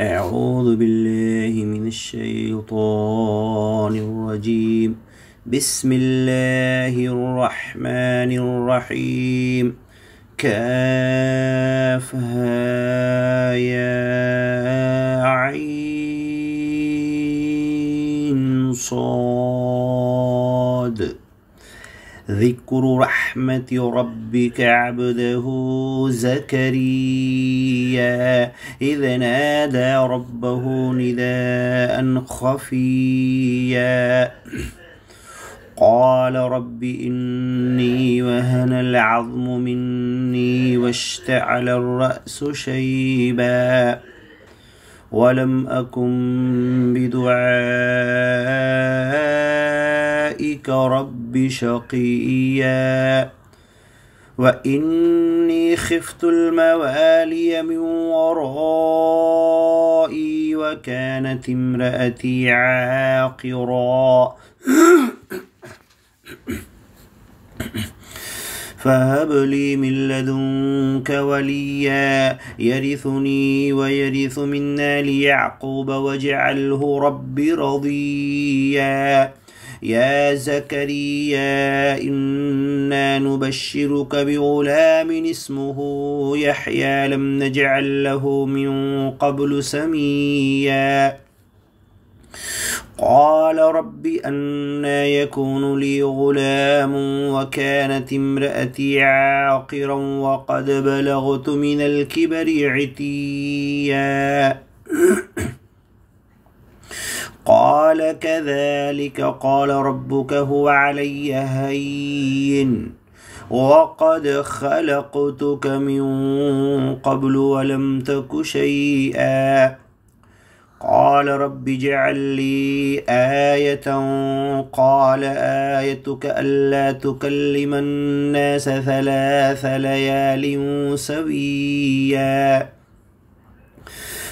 أعوذ بالله من الشيطان الرجيم. بسم الله الرحمن الرحيم. كافها يا عين صاد. ذكر رحمة ربك عبده زكريا إذ نادى ربه نداء خفيا قال رب إني وهن العظم مني واشتعل الرأس شيبا ولم أكن بدعائك رب شقيا وإني خفت الموالي من ورائي وكانت امرأتي عاقرا فهب لي من لدنك وليا يرثني ويرث من آل يعقوب واجعله رب رضيا يا زكريا إنا نبشرك بغلام اسمه يحيى لم نجعل له من قبل سميا قال رب أنى يكون لي غلام وكانت امرأتي عاقرا وقد بلغت من الكبر عتيا قال كذلك قال ربك هو علي هين وقد خلقتك من قبل ولم تك شيئا قال رب اجعل لي آية قال آيتك ألا تكلم الناس 3 ليال سويا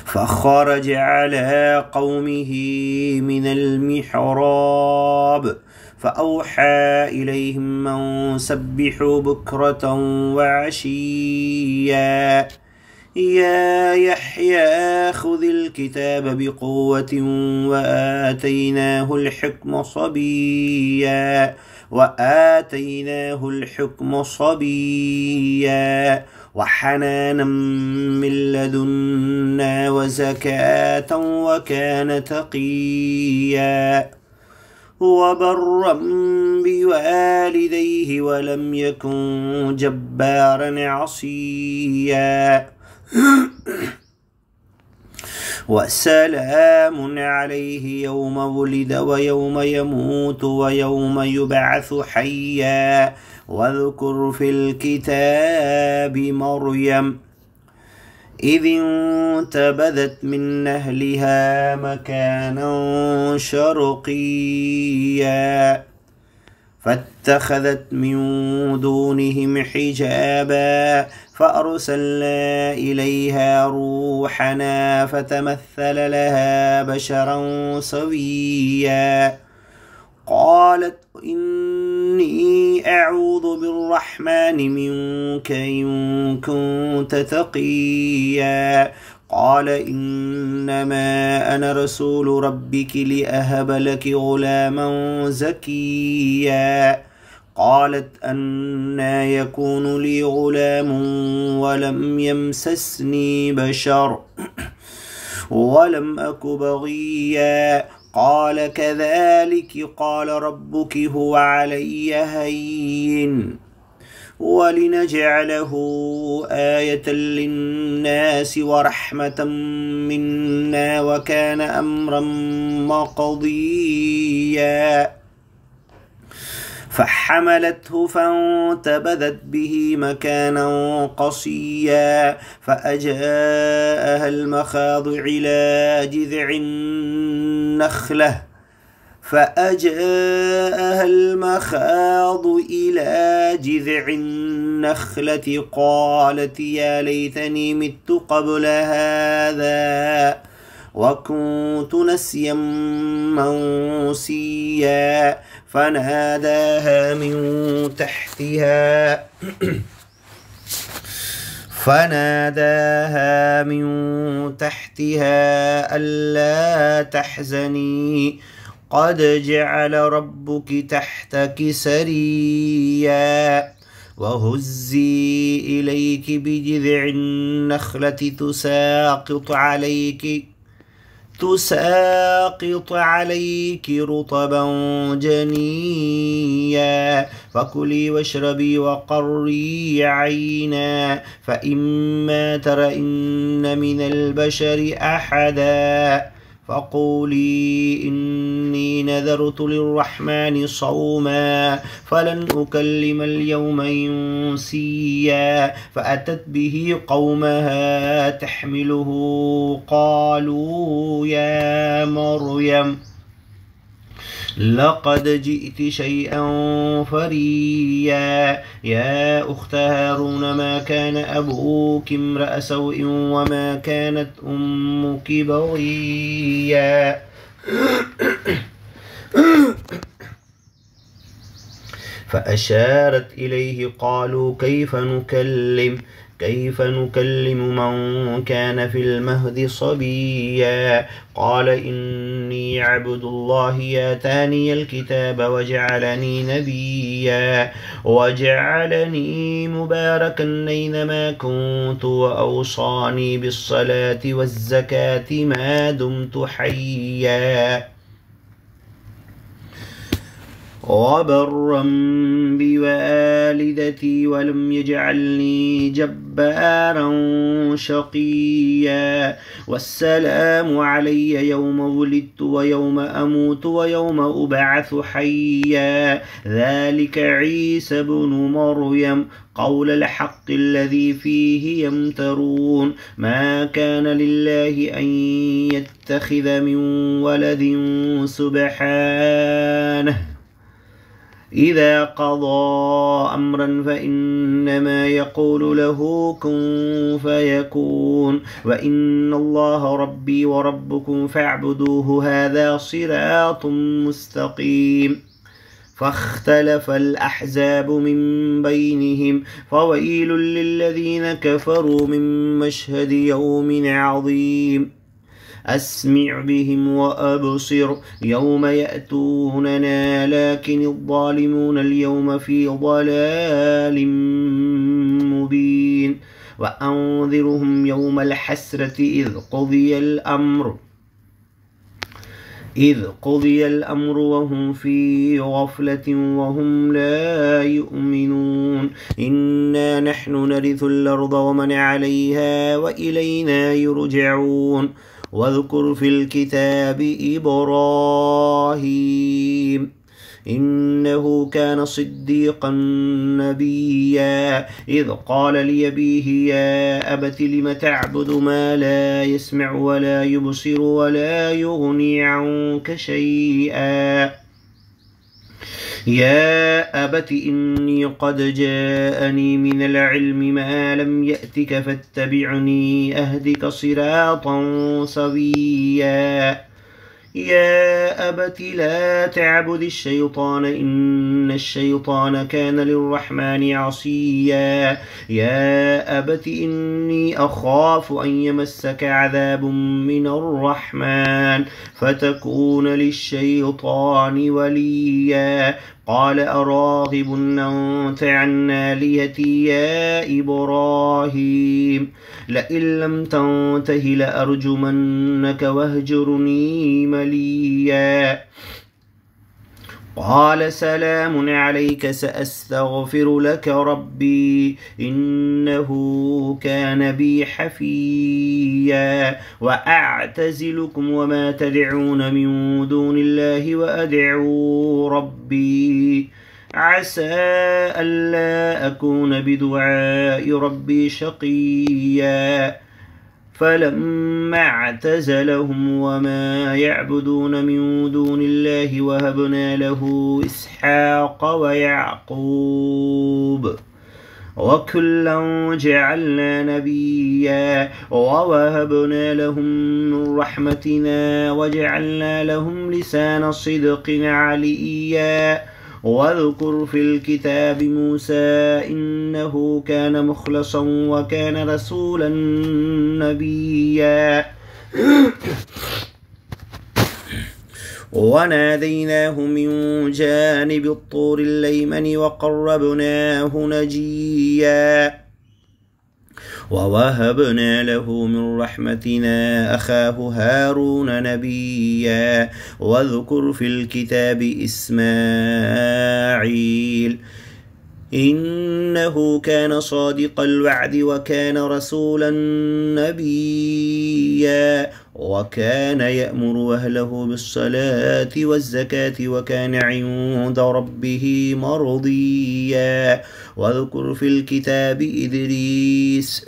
فخرج على قومه من المحراب فأوحى إليهم أن سبحوا بكرة وعشيا يا يحيى خذ الكتاب بقوة وآتيناه الحكم صبيا وحنانا من لدنا وزكاة وكان تقيا وبرا بوالديه ولم يكن جبارا عصيا وسلام عليه يوم ولد ويوم يموت ويوم يبعث حيا واذكر في الكتاب مريم إذ انتبذت من أهلها مكانا شرقيا فاتخذت من دونهم حجابا فأرسلنا إليها روحنا فتمثل لها بشرا سويا قالت إني أعوذ بالرحمن منك إن كنت تقيا قال إنما أنا رسول ربك لأهب لك غلاما زكيا قالت أنى يكون لي غلام ولم يمسسني بشر ولم أك بغيا قال كذلك قال ربك هو علي هين ولنجعله آية للناس ورحمة منا وكان أمرا مقضيا فحملته فانتبذت به مكانا قصيا فأجاءها المخاض إلى جذع النخلة قالت يا ليتني مت قبل هذا وكنت نسيا منسيا فناداها من تحتها فناداها من تحتها ألا تحزني قد جعل ربك تحتك سريا وهزي إليك بجذع النخلة تساقط عليك رطبا جنيا فكلي واشربي وقري عينا فإما ترين من البشر أحدا فقولي إني نذرت للرحمن صوما فلن أكلم اليوم إنسيا فأتت به قومها تحمله قالوا يا مريم لقد جئت شيئا فريا يا أخت هارون ما كان أبوك امرأ سوء وما كانت أمك بغيا فأشارت إليه قالوا كيف نكلم من كان في المهد صبيا قال إني عبد الله آتاني الكتاب وجعلني نبيا وجعلني مباركا أينما كنت وأوصاني بالصلاة والزكاة ما دمت حيا وبرا بوالدتي ولم يجعلني جبارا شقيا والسلام علي يوم ولدت ويوم أموت ويوم أبعث حيا ذلك عيسى بن مريم قول الحق الذي فيه يمترون ما كان لله أن يتخذ من ولد سبحانه إذا قضى أمرا فإنما يقول له كن فيكون وإن الله ربي وربكم فاعبدوه هذا صراط مستقيم فاختلف الأحزاب من بينهم فويل للذين كفروا من مشهد يوم عظيم أسمع بهم وأبصر يوم يأتوننا لكن الظالمون اليوم في ضلال مبين وأنذرهم يوم الحسرة إذ قضي الأمر وهم في غفلة وهم لا يؤمنون إنا نحن نرث الأرض ومن عليها وإلينا يرجعون واذكر في الكتاب إبراهيم إنه كان صديقا نبيا إذ قال لأبيه يا أبت لم تعبد ما لا يسمع ولا يبصر ولا يغني عنك شيئا يا أبت إني قد جاءني من العلم ما لم يأتك فاتبعني أهدك صراطا سويا يا أبت لا تعبد الشيطان إن الشيطان كان للرحمن عصيا يا أبت إني أخاف أن يمسك عذاب من الرحمن فتكون للشيطان وليا قال أراغب أنت عن آلهتي يا إبراهيم لئن لم تنته لأرجمنك واهجرني مليا قال سلام عليك سأستغفر لك ربي إنه كان بي حفيا وأعتزلكم وما تدعون من دون الله وأدعو ربي عسى ألا أكون بدعاء ربي شقيا فلما اعتزلهم وما يعبدون من دون الله وهبنا له إسحاق ويعقوب وكلا جعلنا نبيا ووهبنا لهم من رحمتنا وجعلنا لهم لسان صدق عليا واذكر في الكتاب موسى إنه كان مخلصا وكان رسولا نبيا وناديناه من جانب الطور الأيمن وقربناه نجيا ووهبنا له من رحمتنا أخاه هارون نبيا واذكر في الكتاب إسماعيل إنه كان صادق الوعد وكان رسولا نبيا وكان يأمر أهله بالصلاة والزكاة وكان عند ربه مرضيا واذكر في الكتاب إدريس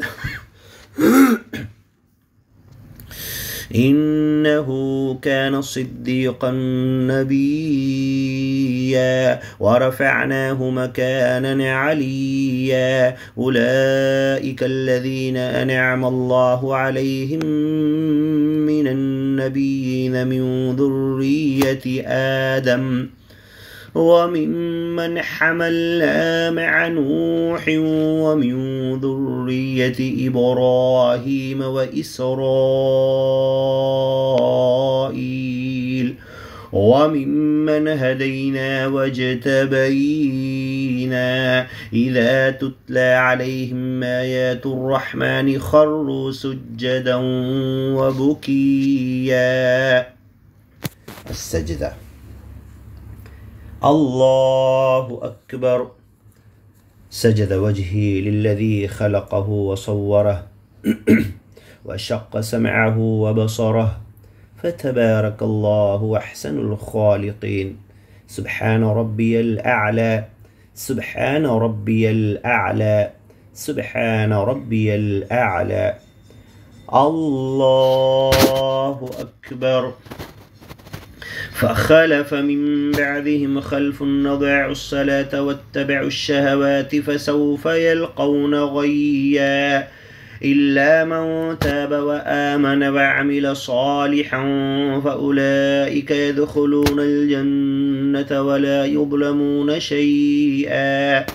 إنه كان صديقا نبيا ورفعناه مكانا عليا أولئك الذين أنعم الله عليهم من النبيين من ذرية آدم وممن حملنا مع نوح ومن ذرية إبراهيم وإسرائيل وممن هدينا واجتبينا إذا تتلى عليهم آيات الرحمن خروا سجدا وبكيا. السجدة. الله أكبر. سجد وجهي للذي خلقه وصوره وشق سمعه وبصره فتبارك الله أحسن الخالقين. سبحان ربي الأعلى سبحان ربي الأعلى سبحان ربي الأعلى. الله أكبر. فخلف من بعدهم خلف أضاعوا الصلاة واتبعوا الشهوات فسوف يلقون غيا إلا من تاب وآمن وعمل صالحا فأولئك يدخلون الجنة ولا يظلمون شيئا.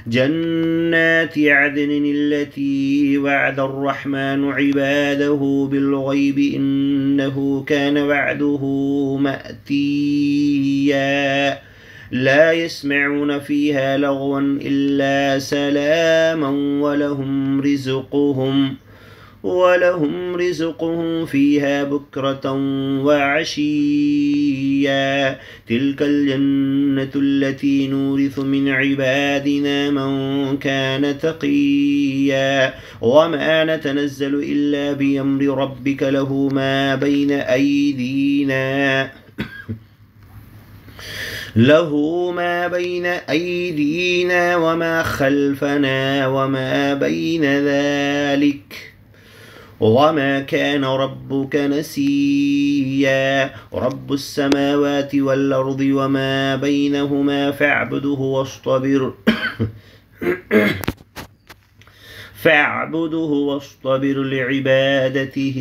جنات عدن التي وعد الرحمن عباده بالغيب إنه كان وعده مأتيا. لا يسمعون فيها لغوا إلا سلاما ولهم رزقهم فيها بكرة وعشيا. تلك الجنة التي نورث من عبادنا من كان تقيا. وما نتنزل إلا بأمر ربك له ما بين أيدينا وما خلفنا وما بين ذلك وما كان ربك نسيا. رب السماوات والأرض وما بينهما فاعبده واصطبر لعبادته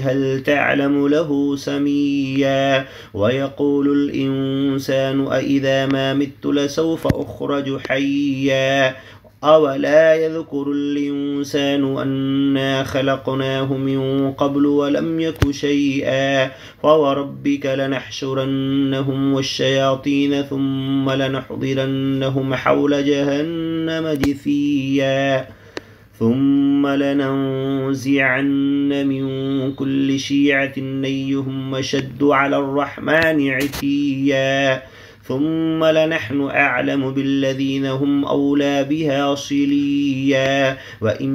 هل تعلم له سميا. ويقول الإنسان أإذا ما مت لسوف أخرج حيا. أولا يذكر الإنسان أنا خلقناه من قبل ولم يك شيئا. فوربك لنحشرنهم والشياطين ثم لنحضرنهم حول جهنم جثيا. ثم لننزعن من كل شيعة أيهم أشد على الرحمن عتيا. ثم لنحن أعلم بالذين هم أولى بها صليا. وإن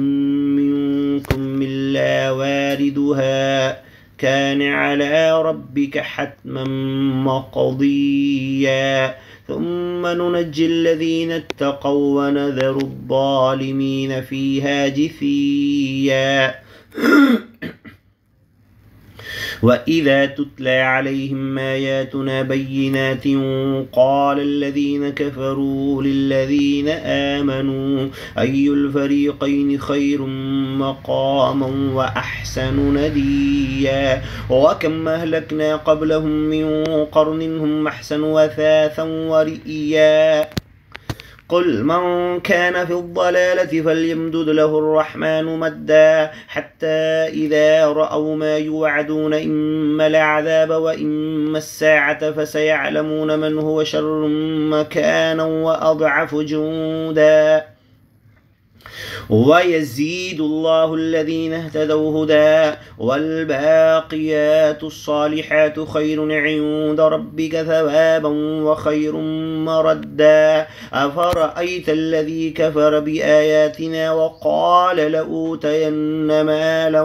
منكم إلا واردها كان على ربك حتما مقضيا. ثم ننجي الذين اتقوا ونذر الظالمين فيها جثيا. وإذا تتلى عليهم آياتنا بينات قال الذين كفروا للذين آمنوا أي الفريقين خير مقاما وأحسن نديا وكم أهلكنا قبلهم من قرن هم أحسن أثاثا ورئيا قل من كان في الضلالة فليمدد له الرحمن مدا حتى إذا رأوا ما يوعدون إما العذاب وإما الساعة فسيعلمون من هو شر مكانا وأضعف جندا ويزيد الله الذين اهتدوا هدى والباقيات الصالحات خير عند ربك ثوابا وخير مردا أفرأيت الذي كفر بآياتنا وقال لأوتين مالا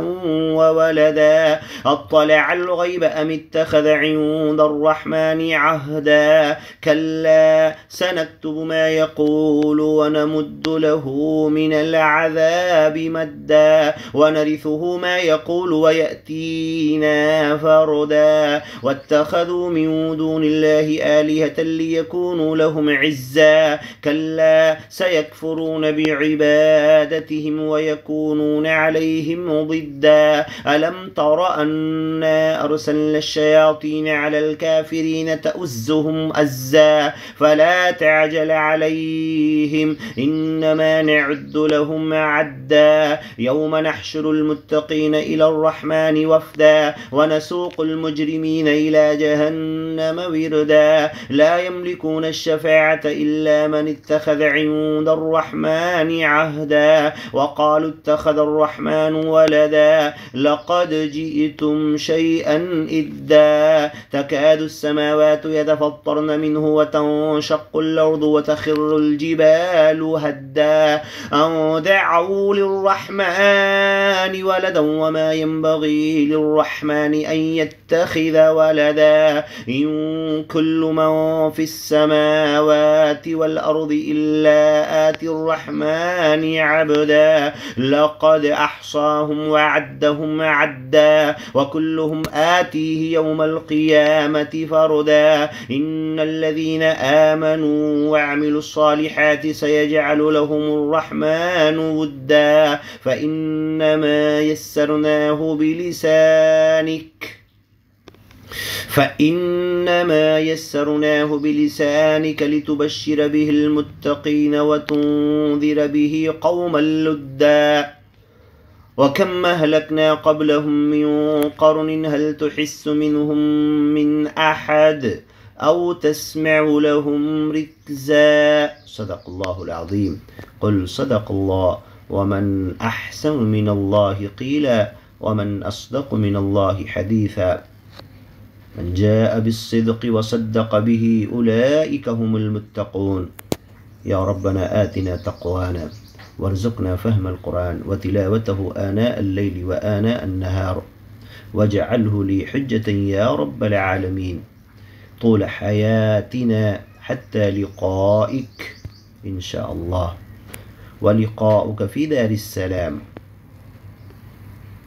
وولدا أطلع الغيب أم اتخذ عند الرحمن عهدا كلا سنكتب ما يقول ونمد له من العذاب مدا ونرثه ما يقول ويأتينا فردا واتخذوا من دون الله آلهة ليكونوا لهم عزا كلا سيكفرون بعبادتهم ويكونون عليهم ضدا ألم تر أنا أرسلنا الشياطين على الكافرين تؤزهم أزا فلا تعجل عليهم إنما نعد لهم عدا يوم نحشر المتقين إلى الرحمن وفدا ونسوق المجرمين إلى جهنم وردا لا يملكون الشفاعة إلا من اتخذ عند الرحمن عهدا وقالوا اتخذ الرحمن ولدا لقد جئتم شيئا إدا تكاد السماوات يتفطرن منه وتنشق الأرض وتخر الجبال هدا أن دعوا للرحمن ولدا وما ينبغي للرحمن أن يتخذ ولدا إن كل من في السماوات والأرض إلا آتي الرحمن عبدا لقد أحصاهم وعدهم عدا وكلهم آتيه يوم القيامة فردا إن الذين آمنوا وعملوا الصالحات سيجعل لهم الرحمن ودا فإنما يسرناه بلسانك لتبشر به المتقين وتنذر به قوما لدا وكم أهلكنا قبلهم من قرن هل تحس منهم من أحد أو تسمع لهم ركزا صدق الله العظيم قل صدق الله ومن أحسن من الله قيلا ومن أصدق من الله حديثا من جاء بالصدق وصدق به أولئك هم المتقون يا ربنا آتنا تقوانا وارزقنا فهم القرآن وتلاوته آناء الليل وآناء النهار واجعله لي حجة يا رب العالمين طول حياتنا حتى لقائك إن شاء الله ولقاؤك في دار السلام